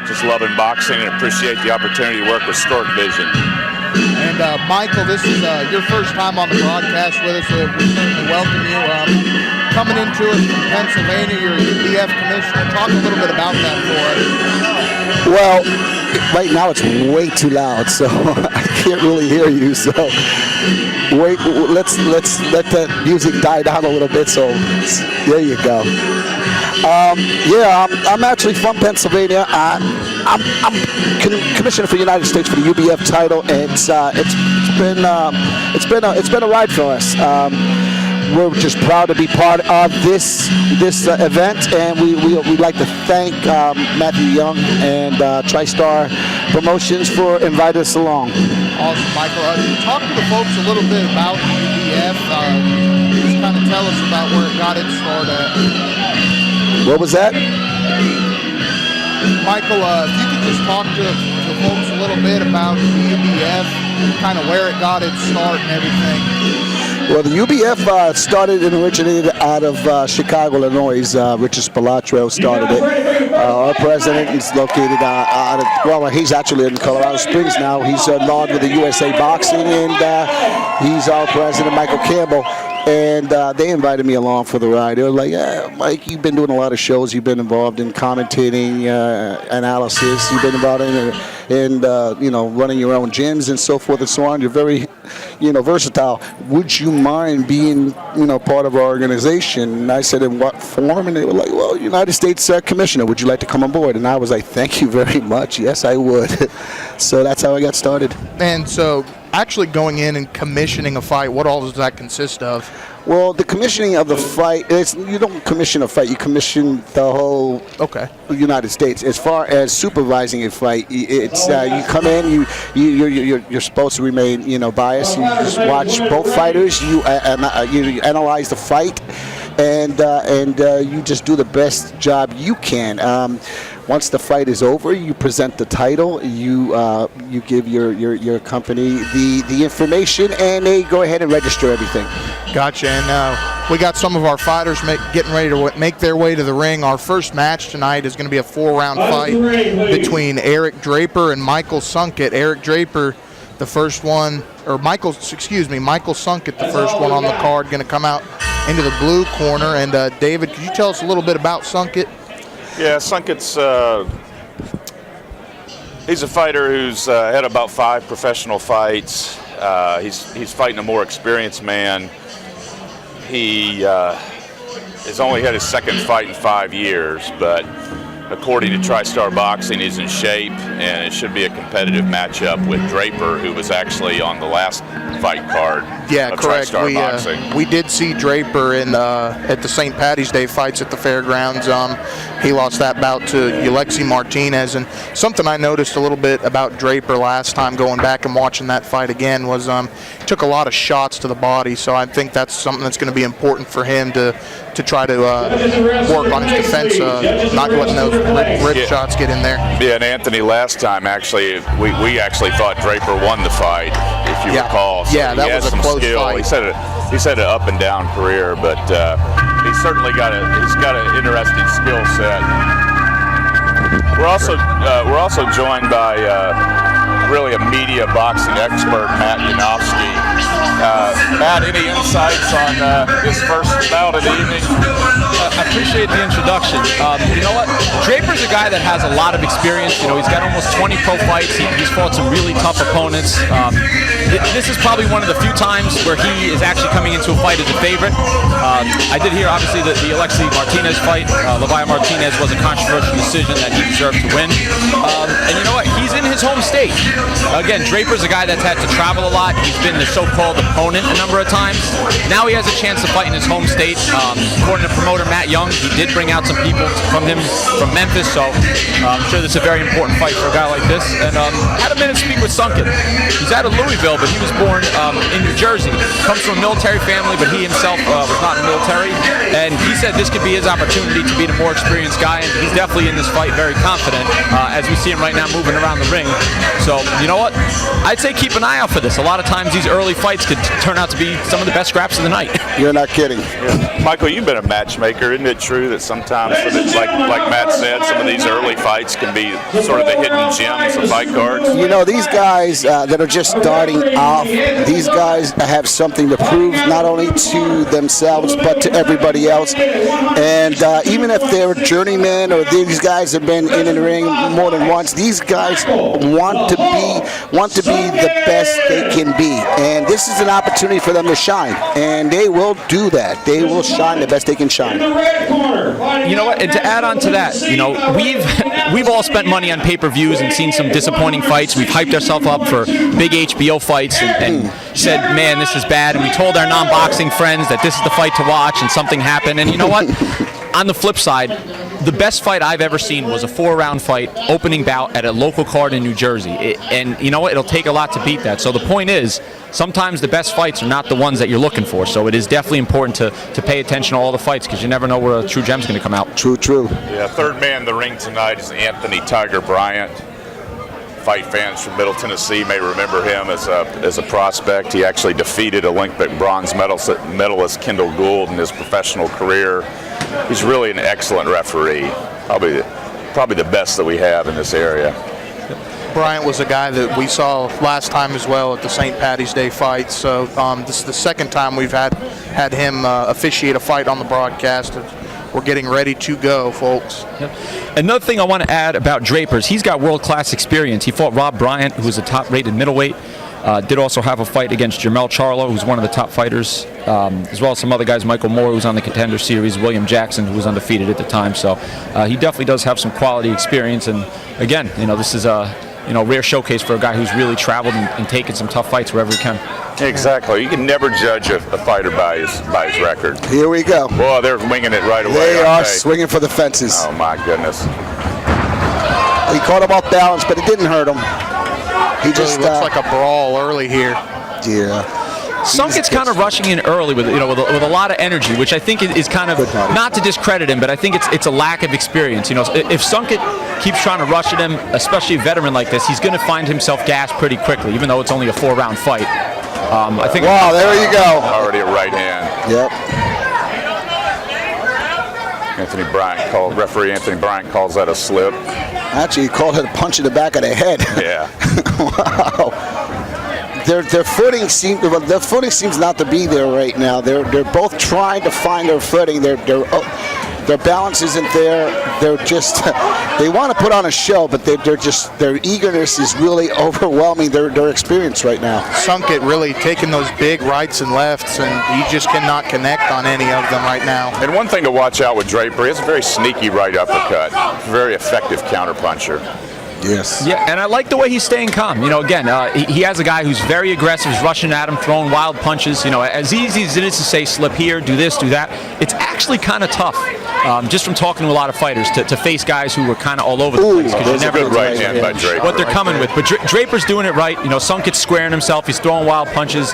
just loving boxing and appreciate the opportunity to work with Stork Vision. And Michael, this is your first time on the broadcast with us. We certainly welcome you. Coming into us from Pennsylvania, you're a UBF commissioner. Talk a little bit about that for us. Well, right now it's way too loud, so I can't really hear you. So wait, let's let that music die down a little bit. So there you go. I'm actually from Pennsylvania. I'm commissioner for the United States for the UBF title, and it's been a ride for us. We're just proud to be part of this event, and we'd like to thank Matthew Young and TriStar Promotions for inviting us along. Awesome, Michael. Talk to the folks a little bit about the UBF. Just kind of tell us about where it got its start at. What was that? Michael, if you could just talk to folks a little bit about the UBF, kind of where it got its start and everything. Well, the UBF started and originated out of Chicago, Illinois. Richard Spilotro started it. Our president is located out of, he's actually in Colorado Springs now. He's involved with the USA Boxing, and he's our president, Michael Campbell. And they invited me along for the ride. They were like, yeah, Mike, you've been doing a lot of shows. You've been involved in commentating, analysis. You've been involved in running your own gyms and so forth and so on. You're very, versatile. Would you mind being, part of our organization? And I said, in what form? And they were like, well, United States Commissioner, would you like to come on board? And I was like, thank you very much. Yes, I would. So that's how I got started. And so actually going in and commissioning a fight, what all does that consist of? Well, the commissioning of the fight, you don't commission a fight, you commission the whole United States. As far as supervising a fight, it's you come in, you're supposed to remain biased. You just watch both fighters, you analyze the fight, and you just do the best job you can. Once the fight is over, you present the title, you give your company the information, and they go ahead and register everything. Gotcha. And we got some of our fighters getting ready to make their way to the ring. Our first match tonight is going to be a 4-round fight between Eric Draper and Michael Sunkett. Eric Draper, the first one, or Michael Sunkett, the first one on the card, going to come out into the blue corner. And David, could you tell us a little bit about Sunkett? Yeah, Sunkett's he's a fighter who's had about 5 professional fights. He's fighting a more experienced man. He has only had his second fight in 5 years, but according to TriStar Boxing, he's in shape, and it should be a competitive matchup with Draper, who was actually on the last fight card. Yeah, of correct. TriStar Boxing. We did see Draper at the St. Patty's Day fights at the fairgrounds. He lost that bout to Alexi Martinez, and something I noticed a little bit about Draper last time going back and watching that fight again was he took a lot of shots to the body, so I think that's something that's going to be important for him to try to work on his defense, not letting those rip shots get in there. Yeah, and Anthony, last time actually, we actually thought Draper won the fight, if you recall. So yeah, that was a close fight. He's had an up and down career, but he's certainly got an interesting skill set. We're also joined by really a media boxing expert, Matt Yanofsky. Matt, any insights on this first bout of the evening? I appreciate the introduction. You know what? Draper's a guy that has a lot of experience. He's got almost 20 pro fights. He's fought some really tough opponents. This is probably one of the few times where he is actually coming into a fight as a favorite. I did hear, obviously, the Alexi Martinez fight. Levi Martinez was a controversial decision that he deserved to win. And you know what? He's in his home state. Again, Draper's a guy that's had to travel a lot. He's been the so-called opponent a number of times. Now he has a chance to fight in his home state. According to promoter Matt Young, he did bring out some people from Memphis, so I'm sure this is a very important fight for a guy like this. And had a minute to speak with Sunkett. He's out of Louisville, but he was born in New Jersey. Comes from a military family, but he himself was not in the military. And he said this could be his opportunity to be the more experienced guy, and he's definitely in this fight very confident, as we see him right now moving around the ring. So, you know what? I'd say keep an eye out for this. A lot of times these early fights could turn out to be some of the best scraps of the night. You're not kidding. Yeah. Michael, you've been a matchmaker. Isn't it true that sometimes, like Matt said, some of these early fights can be sort of the hidden gems of fight cards? You know, these guys that are just starting off, these guys have something to prove not only to themselves but to everybody else. And even if they're journeymen or these guys have been in the ring more than once, these guys want to be the best they can be. And this is an opportunity for them to shine. And they will do that. They will shine the best they can shine. You know what? And to add on to that, you know, we've all spent money on pay-per-views and seen some disappointing fights. We've hyped ourselves up for big HBO fights and said, man, this is bad. And we told our non-boxing friends that this is the fight to watch, and something happened. And you know what? On the flip side, the best fight I've ever seen was a 4-round fight, opening bout at a local card in New Jersey. And you know what? It'll take a lot to beat that. So the point is, sometimes the best fights are not the ones that you're looking for. So it is definitely important to pay attention to all the fights, because you never know where a true gem's going to come out. True. Yeah, third man in the ring tonight is Anthony Tiger Bryant. Fight fans from Middle Tennessee may remember him as a prospect. He actually defeated Olympic bronze medalist Kendall Gould in his professional career. He's really an excellent referee, probably the best that we have in this area. Bryant was a guy that we saw last time as well at the St. Patty's Day fight. So this is the second time we've had him officiate a fight on the broadcast. We're getting ready to go, folks. Yep. Another thing I want to add about Draper's, he's got world-class experience. He fought Rob Bryant, who was a top-rated middleweight. Did also have a fight against Jermell Charlo, who's one of the top fighters, as well as some other guys, Michael Moore, who's on the Contender Series, William Jackson, who was undefeated at the time. So he definitely does have some quality experience. And again, you know, this is a rare showcase for a guy who's really traveled and taken some tough fights wherever he can. Exactly. You can never judge a fighter by his record. Here we go. Boy, they're winging it right away. They are swinging for the fences. Oh, my goodness. He caught him off balance, but it didn't hurt him. He just looks like a brawl early here. Yeah. Sunkett's kind of rushing in early with a lot of energy, which I think is kind of, not to discredit him, but I think it's a lack of experience. You know, if Sunkett keeps trying to rush at him, especially a veteran like this, he's going to find himself gassed pretty quickly, even though it's only a 4-round fight. I think. Wow, there you go. Already a right hand. Yep. Referee Anthony Bryant calls that a slip. Actually, he called it a punch in the back of the head. Yeah. Wow. Their footing seems not to be there right now. They're both trying to find their footing. Their balance isn't there. They're just they want to put on a show, but their eagerness is really overwhelming their experience right now. Sunkett really taking those big rights and lefts, and he just cannot connect on any of them right now. And one thing to watch out with Draper, he has a very sneaky right uppercut. Very effective counterpuncher. Yes. Yeah, and I like the way he's staying calm. You know, again, he has a guy who's very aggressive, he's rushing at him, throwing wild punches. You know, as easy as it is to say, slip here, do this, do that, it's actually kind of tough, just from talking to a lot of fighters, to face guys who were kind of all over the place. There's a good right hand by Draper. What they're coming with. But Draper's doing it right. You know, Sunkett's squaring himself. He's throwing wild punches.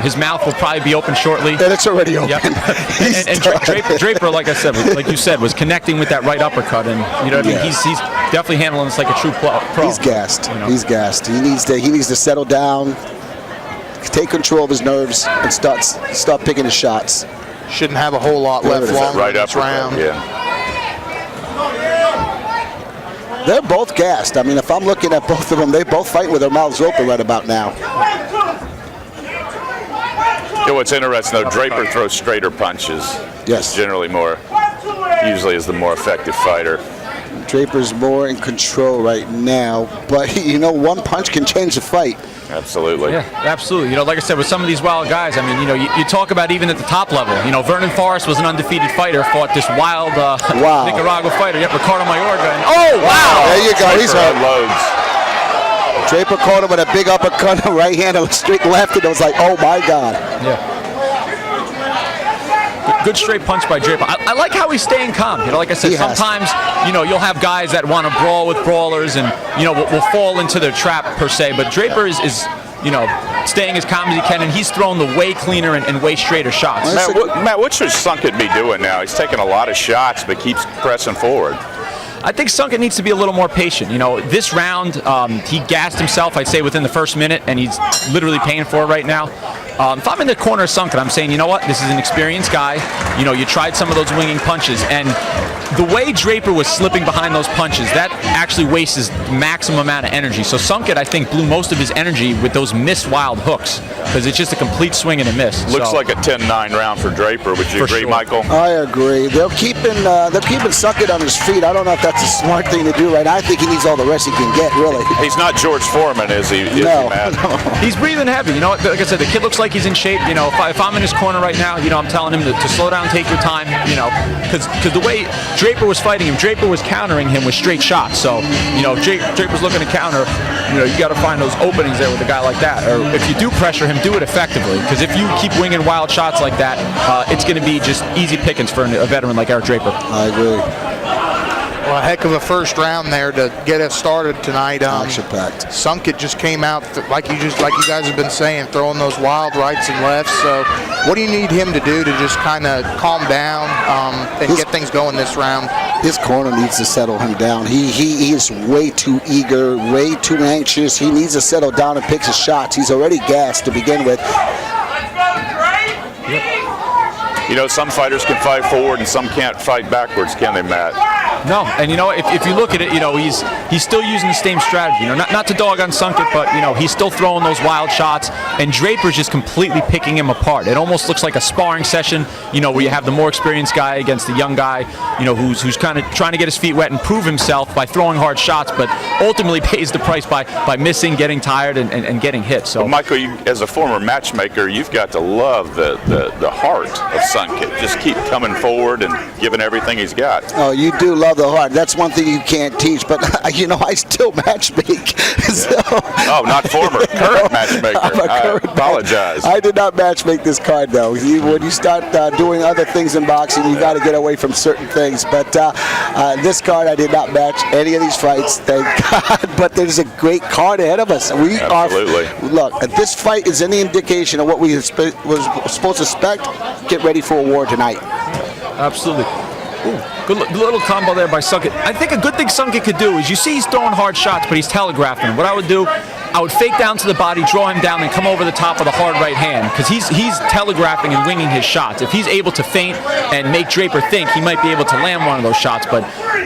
His mouth will probably be open shortly. And it's already open. Yep. and Draper, like I said, like you said, was connecting with that right uppercut. And, you know what I mean? He's definitely handling this like a true pro. He's gassed. You know? He's gassed. He needs to settle down, take control of his nerves, and start picking his shots. Shouldn't have a whole lot left longer in this round. Yeah. They're both gassed. I mean, if I'm looking at both of them, they both fight with their mouths open right about now. You know what's interesting though, Draper throws straighter punches. Yes. Usually is the more effective fighter. Draper's more in control right now, but you know, one punch can change the fight. Absolutely. Yeah, absolutely. You know, like I said, with some of these wild guys, I mean, you know, you talk about even at the top level. You know, Vernon Forrest was an undefeated fighter, fought this wild Nicaragua fighter, Ricardo Mayorga. And, oh, wow! There you go. He's hurt. Loads. Draper caught him with a big uppercut, a right hand, a straight left, and it was like, oh my God. Yeah. Good straight punch by Draper. I like how he's staying calm. You know, like I said, sometimes, you know, you'll have guys that want to brawl with brawlers and, you know, will fall into their trap per se. But Draper is staying as calm as he can, and he's throwing the way cleaner and way straighter shots. Matt, what should Sunkett be doing now? He's taking a lot of shots, but keeps pressing forward. I think Sunkett needs to be a little more patient. This round, he gassed himself, I'd say, within the first minute, and he's literally paying for it right now. If I'm in the corner of Sunkett, I'm saying, you know what? This is an experienced guy. You tried some of those winging punches, and the way Draper was slipping behind those punches, that actually wastes his maximum amount of energy. So Sunkett, I think, blew most of his energy with those missed wild hooks, because it's just a complete swing and a miss. Looks like a 10-9 round for Draper. Would you agree, sure. Michael? I agree. They're keeping Sunkett on his feet. I don't know if that's a smart thing to do right now. I think he needs all the rest he can get, really. He's not George Foreman, is he? No. He's breathing heavy. Like I said, the kid looks like he's in shape. If I'm in his corner right now, I'm telling him to slow down, take your time. Because the way Draper was fighting him, Draper was countering him with straight shots. So Draper's looking to counter. You got to find those openings there with a guy like that. Or if you do pressure him, do it effectively. Because if you keep winging wild shots like that, it's going to be just easy pickings for a veteran like Eric Draper. I agree. Well, a heck of a first round there to get us started tonight. Action-packed. Sunkett just came out like you guys have been saying, throwing those wild rights and lefts. So, what do you need him to do to just kind of calm down and get things going this round? His corner needs to settle him down. He is way too eager, way too anxious. He needs to settle down and pick his shots. He's already gassed to begin with. Some fighters can fight forward and some can't fight backwards, can they, Matt? No, and if you look at it, he's still using the same strategy. Not to dog on Sunkett, but he's still throwing those wild shots, and Draper's just completely picking him apart. It almost looks like a sparring session, where you have the more experienced guy against the young guy, who's kind of trying to get his feet wet and prove himself by throwing hard shots, but ultimately pays the price by missing, getting tired, and getting hit. So, well, Michael, as a former matchmaker, you've got to love the heart of Sunkett. Just keep coming forward and giving everything he's got. Oh, you do love the heart. That's one thing you can't teach. But I still matchmake. So, oh, not former, current matchmaker. I apologize. I did not matchmake this card, though. When you start doing other things in boxing, you got to get away from certain things. But this card, I did not match any of these fights, thank God. But there's a great card ahead of us. Absolutely. Look, if this fight is any indication of what we was supposed to expect, get ready for a war tonight. Absolutely. Ooh, good little combo there by Sunkett. I think a good thing Sunkett could do is, you see he's throwing hard shots, but he's telegraphing. What I would do, I would fake down to the body, draw him down, and come over the top of the hard right hand, because he's telegraphing and winging his shots. If he's able to feint and make Draper think, he might be able to land one of those shots, but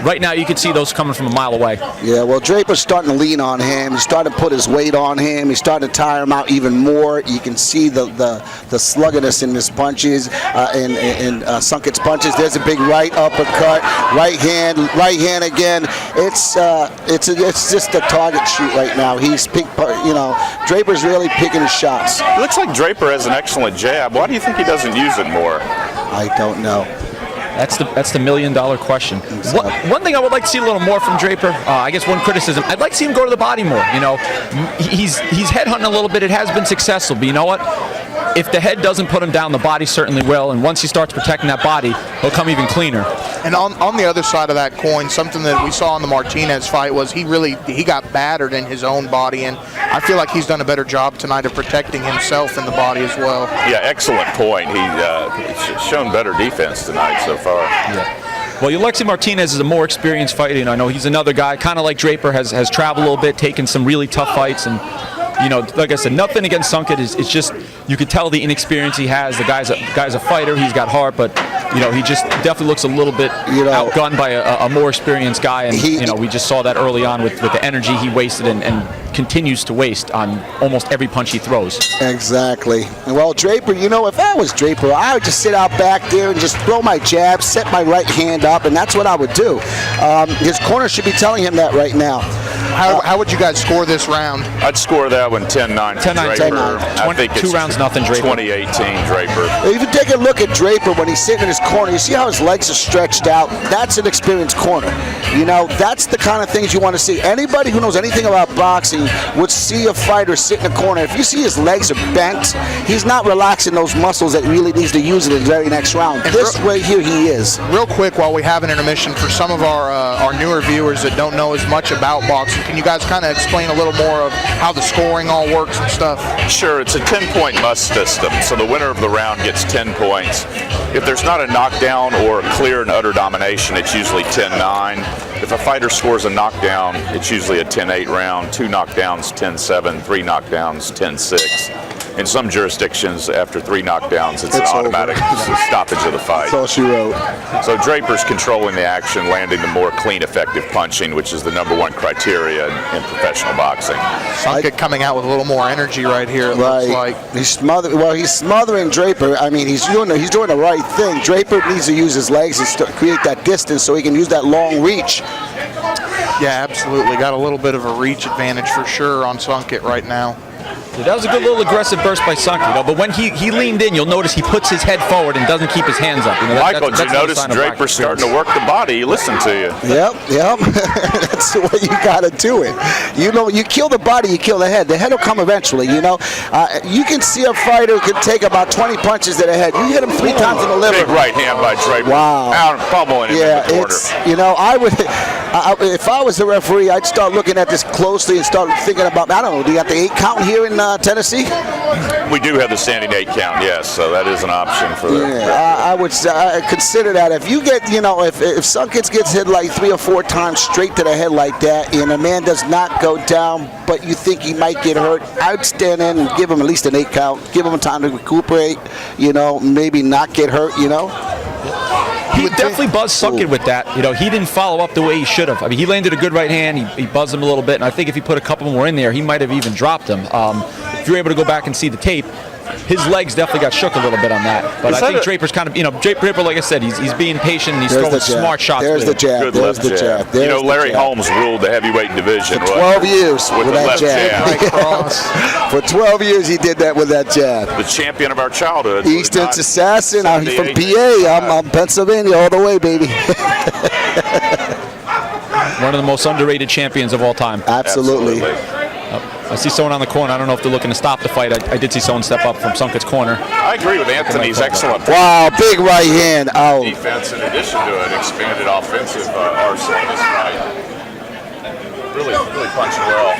right now you can see those coming from a mile away. Yeah, well, Draper's starting to lean on him. He's starting to put his weight on him. He's starting to tire him out even more. You can see the sluggishness in his punches, in Sunkett's punches. There's a big right uppercut, right hand again. It's just a target shoot right now. He's Draper's really picking his shots. It looks like Draper has an excellent jab. Why do you think he doesn't use it more? I don't know. That's the million-dollar question. One thing I would like to see a little more from Draper, I guess one criticism, I'd like to see him go to the body more. He's headhunting a little bit. It has been successful, but you know what? If the head doesn't put him down, the body certainly will. And once he starts protecting that body, he'll come even cleaner. And on the other side of that coin, something that we saw in the Martinez fight was he got battered in his own body, and I feel like he's done a better job tonight of protecting himself in the body as well. Yeah, excellent point. He's shown better defense tonight so far. Yeah. Well, Alexi Martinez is a more experienced fighter. I know he's another guy, kind of like Draper, has traveled a little bit, taken some really tough fights, and like I said, nothing against Sunkett. It's just, you could tell the inexperience he has. The guy's a fighter. He's got heart, but he just definitely looks a little bit outgunned by a more experienced guy. And we just saw that early on with the energy he wasted and continues to waste on almost every punch he throws. Exactly. Well, Draper, if I was Draper, I would just sit out back there and just throw my jab, set my right hand up, and that's what I would do. His corner should be telling him that right now. How would you guys score this round? I'd score that one 10-9. 10-9. I think it's 2 rounds, nothing, Draper. 2018 Draper. If you take a look at Draper when he's sitting in his corner, you see how his legs are stretched out. That's an experienced corner. That's the kind of things you want to see. Anybody who knows anything about boxing would see a fighter sit in a corner. If you see his legs are bent, he's not relaxing those muscles that he really needs to use in the very next round. And this right here, he is. Real quick, while we have an intermission, for some of our newer viewers that don't know as much about boxing, Can you guys kind of explain a little more of how the scoring all works and stuff? Sure, it's a 10-point must system, so the winner of the round gets 10 points. If there's not a knockdown or a clear and utter domination, it's usually 10-9. If a fighter scores a knockdown, it's usually a 10-8 round, 2 knockdowns, 10-7, 3 knockdowns, 10-6. In some jurisdictions, after 3 knockdowns, it's an automatic stoppage of the fight. That's all she wrote. So Draper's controlling the action, landing the more clean, effective punching, which is the #1 criteria in professional boxing. Sunkett coming out with a little more energy right here, it looks like. He's smothering Draper. I mean, he's doing the right thing. Draper needs to use his legs and create that distance so he can use that long reach. Yeah, absolutely. Got a little bit of a reach advantage for sure on Sunkett right now. Yeah, that was a good little aggressive burst by Sunkett, but when he leaned in, you'll notice he puts his head forward and doesn't keep his hands up. Michael, did you notice Draper's starting to work the body? He listened to you. Yep. That's the way you got to do it. You kill the body, you kill the head. The head will come eventually, You can see a fighter can take about 20 punches to the head. You hit him 3 times in the liver. Big right hand by Draper. Wow. Out and pummeling him in the corner. I would, if I was the referee, I'd start looking at this closely and start thinking about, I don't know, do you got the 8 count here in Tennessee? We do have the standing 8 count, yes, so that is an option for them. Yeah, I would consider that. If you get, if Sunkett gets hit like 3 or 4 times straight to the head like that, and a man does not go down, but you think he might get hurt, I'd stand in and give him at least an 8 count, give him time to recuperate, maybe not get hurt, He definitely buzzed Sunkett with that. He didn't follow up the way he should have. I mean, he landed a good right hand. He buzzed him a little bit, and I think if he put a couple more in there, he might have even dropped him. If you're able to go back and see the tape, his legs definitely got shook a little bit on that. But I think Draper's kind of, Draper, like I said, he's being patient and he's throwing smart shots. There's the jab. Good left jab. Larry Holmes ruled the heavyweight division. For 12 years with that left jab. For 12 years he did that with that jab. The champion of our childhood. Easton's assassin. I'm from PA. I'm Pennsylvania all the way, baby. One of the most underrated champions of all time. Absolutely. I see someone on the corner. I don't know if they're looking to stop the fight. I did see someone step up from Sunkett's corner. I agree with Anthony's excellent. Wow, big right hand. Oh. Defense in addition to an expanded offensive arsenal in this fight. Really punching well.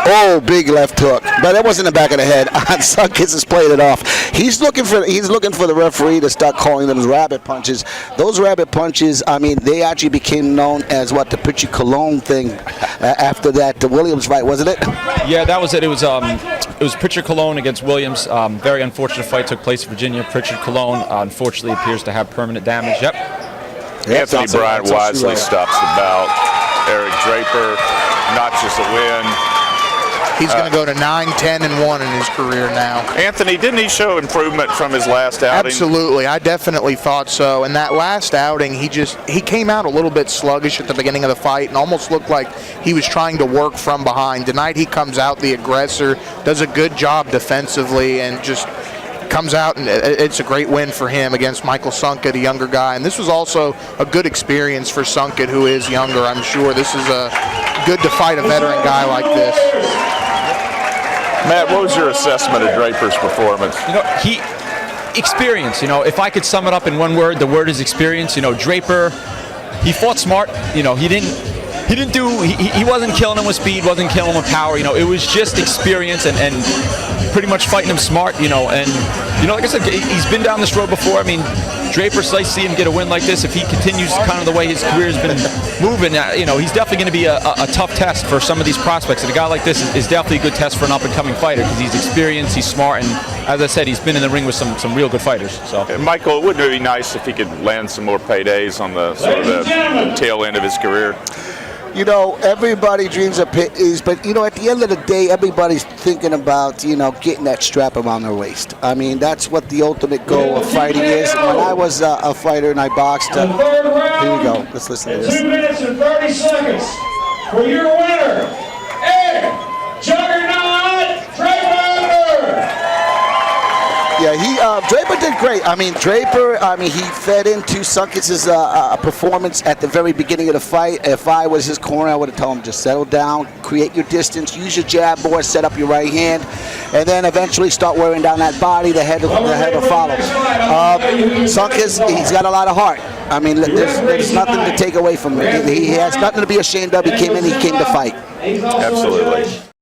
Oh, big left hook, but that wasn't the back of the head. Sunkett has played it off. He's looking for the referee to start calling them rabbit punches. Those rabbit punches, I mean, they actually became known as the Pitcher Cologne thing after that the Williams fight, wasn't it? Yeah, that was it. It was Pitcher Cologne against Williams. Very unfortunate fight took place in Virginia. Pitcher Cologne unfortunately appears to have permanent damage. Yep. Anthony Bryant wisely stops the bout. Eric Draper notches a win. He's going to go to 9-10-1 in his career now. Anthony, didn't he show improvement from his last outing? Absolutely. I definitely thought so. And that last outing, he came out a little bit sluggish at the beginning of the fight and almost looked like he was trying to work from behind. Tonight he comes out the aggressor, does a good job defensively, and just comes out, and it's a great win for him against Michael Sunkett, a younger guy. And this was also a good experience for Sunkett, who is younger, I'm sure. This is good to fight a veteran guy like this. Matt, what was your assessment of Draper's performance? Experience. If I could sum it up in one word, the word is experience. Draper, he fought smart. He wasn't killing him with speed, wasn't killing him with power. It was just experience and pretty much fighting him smart. And like I said, he's been down this road before. I mean, Draper's nice to see him get a win like this. If he continues kind of the way his career has been moving, he's definitely going to be a tough test for some of these prospects. And a guy like this is definitely a good test for an up-and-coming fighter because he's experienced, he's smart, and as I said, he's been in the ring with some real good fighters. So, Michael, wouldn't it be nice if he could land some more paydays on the sort of the tail end of his career? Everybody dreams of paydays, but at the end of the day, everybody's thinking about getting that strap around their waist. I mean, that's what the ultimate goal of fighting is. When I was a fighter and I boxed, here we go. Let's listen to this. 2 minutes and 30 seconds for your winner, Juggernaut Draper. Yeah, Draper did great. I mean, Draper, he fed into Sunkett's performance at the very beginning of the fight. If I was his corner, I would have told him just settle down, create your distance, use your jab more, set up your right hand, and then eventually start wearing down that body. The head will follow. Sunkett, he's got a lot of heart. I mean, there's nothing to take away from him. He has nothing to be ashamed of. He came to fight. Absolutely.